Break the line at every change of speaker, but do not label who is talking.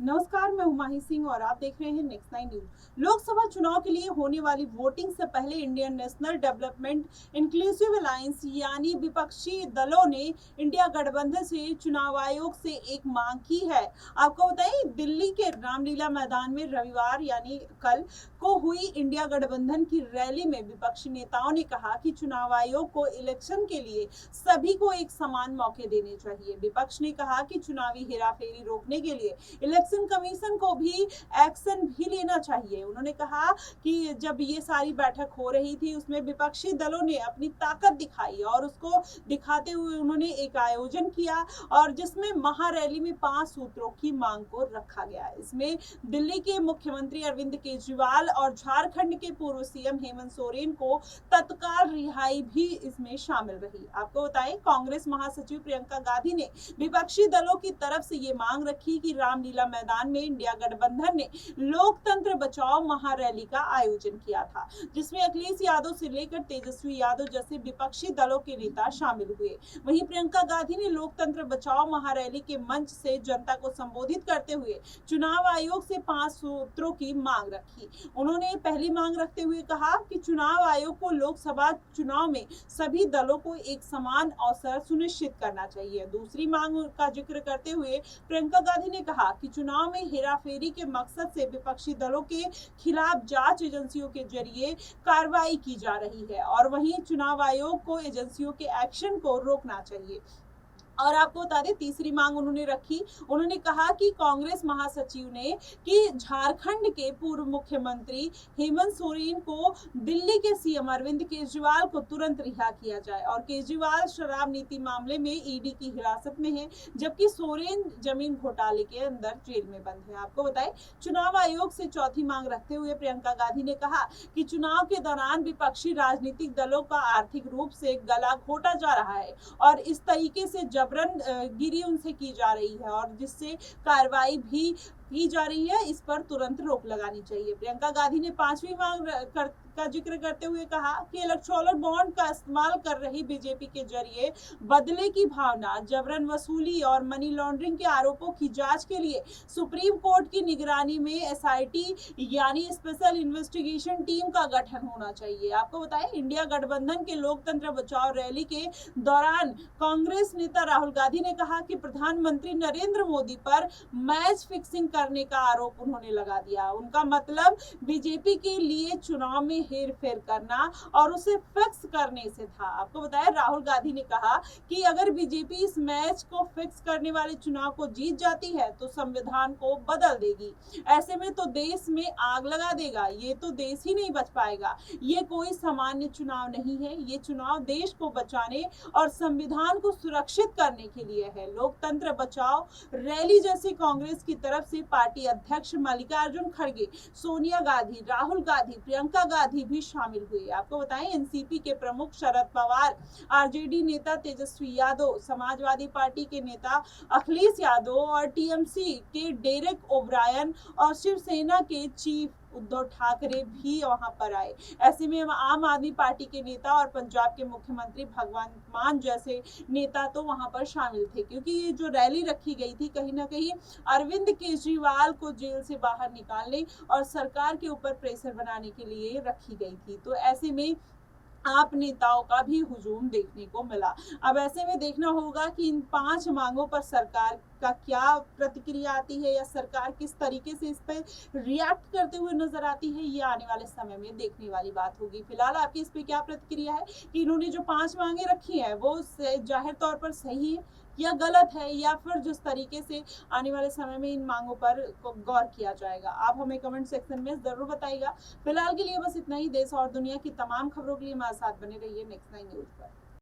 नमस्कार, मैं हुमायूं सिंह और आप देख रहे हैं नेक्स्ट नाइन न्यूज। लोकसभा चुनाव के लिए होने वाली वोटिंग से पहले Indian national development inclusive alliance यानी विपक्षी दलों ने इंडिया गठबंधन से चुनाव आयोग से एक मांग की है। आपको बताएं, दिल्ली के रामलीला मैदान में रविवार यानी कल को हुई इंडिया गठबंधन की रैली में विपक्षी नेताओं ने कहा कि चुनाव आयोग को इलेक्शन के लिए सभी को एक समान मौके देने चाहिए। विपक्ष ने कहा कि चुनावी हेराफेरी रोकने के लिए इलेक्शन कमीशन को भी एक्शन भी लेना चाहिए। उन्होंने कहा कि जब ये सारी बैठक हो रही थी उसमें विपक्षी दलों ने अपनी ताकत दिखाई और उसको दिखाते हुए उन्होंने एक आयोजन किया और जिसमें महारैली में 5 सूत्रों की मांग को रखा गया। इसमें दिल्ली के मुख्यमंत्री अरविंद केजरीवाल और झारखंड के पूर्व सीएम हेमंत सोरेन को तत्काल रिहाई भी इसमें शामिल रही। आपको बताएं, कांग्रेस महासचिव प्रियंका गांधी ने विपक्षी दलों की तरफ से ये मांग रखी कि रामलीला मैदान में इंडिया गठबंधन ने लोकतंत्र बचाओ महारैली का आयोजन किया था, जिसमें अखिलेश यादव से लेकर तेजस्वी यादव जैसे विपक्षी दलों के नेता शामिल हुए। वहीं प्रियंका गांधी ने लोकतंत्र बचाओ महारैली के मंच से जनता को संबोधित करते हुए चुनाव आयोग से 5 सूत्रों की मांग रखी। उन्होंने पहली मांग रखते हुए कहा कि चुनाव आयोग को लोकसभा चुनाव में सभी दलों को एक समान अवसर सुनिश्चित करना चाहिए। दूसरी मांग का जिक्र करते हुए प्रियंका गांधी ने कहा कि चुनाव में हेराफेरी के मकसद से विपक्षी दलों के खिलाफ जांच एजेंसियों के जरिए कार्रवाई की जा रही है और वहीं चुनाव आयोग को एजेंसियों के एक्शन को रोकना चाहिए। और आपको बता दें, तीसरी मांग उन्होंने रखी। उन्होंने कहा कि कांग्रेस महासचिव ने कि झारखंड के पूर्व मुख्यमंत्री हेमंत सोरेन को दिल्ली के सीएम अरविंद केजरीवाल को तुरंत रिहा किया जाए और केजरीवाल शराब नीति मामले में ईडी की हिरासत में है, जबकि सोरेन जमीन घोटाले के अंदर जेल में बंद है। आपको बताएं, चुनाव आयोग से चौथी मांग रखते हुए प्रियंका गांधी ने कहा कि चुनाव के दौरान विपक्षी राजनीतिक दलों का आर्थिक रूप से गला घोटा जा रहा है और इस तरीके से गिरी उनसे की जा रही है और जिससे कार्रवाई भी की जा रही है, इस पर तुरंत रोक लगानी चाहिए। प्रियंका गांधी ने 5वीं मांग का जिक्र करते हुए कहा कि इलेक्टोरल बॉन्ड का इस्तेमाल कर रही बीजेपी के जरिए बदले की भावना, जबरन वसूली और मनी लॉन्ड्रिंग के आरोपों की जांच के लिए सुप्रीम कोर्ट की निगरानी में एसआईटी यानी स्पेशल इन्वेस्टिगेशन टीम का गठन होना चाहिए। आपको बताएं, इंडिया गठबंधन के लोकतंत्र बचाओ रैली के दौरान कांग्रेस नेता राहुल गांधी ने कहा कि प्रधानमंत्री नरेंद्र मोदी पर मैच फिक्सिंग करने का आरोप उन्होंने लगा दिया। उनका मतलब बीजेपी के लिए चुनाव में हेर फेर करना और उसे फिक्स करने से था। आपको बताया, राहुल गांधी ने कहा कि अगर बीजेपी इस मैच को फिक्स करने वाले चुनाव को जीत जाती है तो संविधान को बदल देगी। ऐसे में तो देश में आग लगा देगा, ये तो देश ही नहीं बच पाएगा। ये कोई सामान्य चुनाव नहीं है, ये चुनाव देश को बचाने और संविधान को सुरक्षित करने के लिए है। लोकतंत्र बचाओ रैली जैसे कांग्रेस की तरफ से पार्टी अध्यक्ष मल्लिकार्जुन खड़गे, सोनिया गांधी, राहुल गांधी, प्रियंका गांधी भी शामिल हुए। आपको बताएं, एनसीपी के प्रमुख शरद पवार, आरजेडी नेता तेजस्वी यादव, समाजवादी पार्टी के नेता अखिलेश यादव और टीएमसी के डेरेक ओब्रायन और शिवसेना के चीफ उद्धव ठाकरे भी वहां पर आए। ऐसे में आम आदमी पार्टी के नेता और पंजाब के मुख्यमंत्री भगवंत मान जैसे नेता तो वहां पर शामिल थे, क्योंकि ये जो रैली रखी गई थी कहीं ना कहीं अरविंद केजरीवाल को जेल से बाहर निकालने और सरकार के ऊपर प्रेशर बनाने के लिए रखी गई थी। तो ऐसे में आप नेताओं का भी हुजूम देखने को मिला। अब ऐसे में देखना होगा कि इन 5 मांगों पर सरकार का क्या प्रतिक्रिया आती है या सरकार किस तरीके से इस पर रिएक्ट करते हुए नजर आती है, ये आने वाले समय में देखने वाली बात होगी। फिलहाल आपकी इस पे क्या प्रतिक्रिया है कि इन्होंने जो 5 मांगे रखी है वो जाहिर तौर पर सही है या गलत है, या फिर जिस तरीके से आने वाले समय में इन मांगों पर गौर किया जाएगा? आप हमें कमेंट सेक्शन में जरूर बताइएगा। फिलहाल के लिए बस इतना ही। देश और दुनिया की तमाम खबरों के लिए हमारे साथ बने रहिए नेक्स्ट 9 न्यूज पर।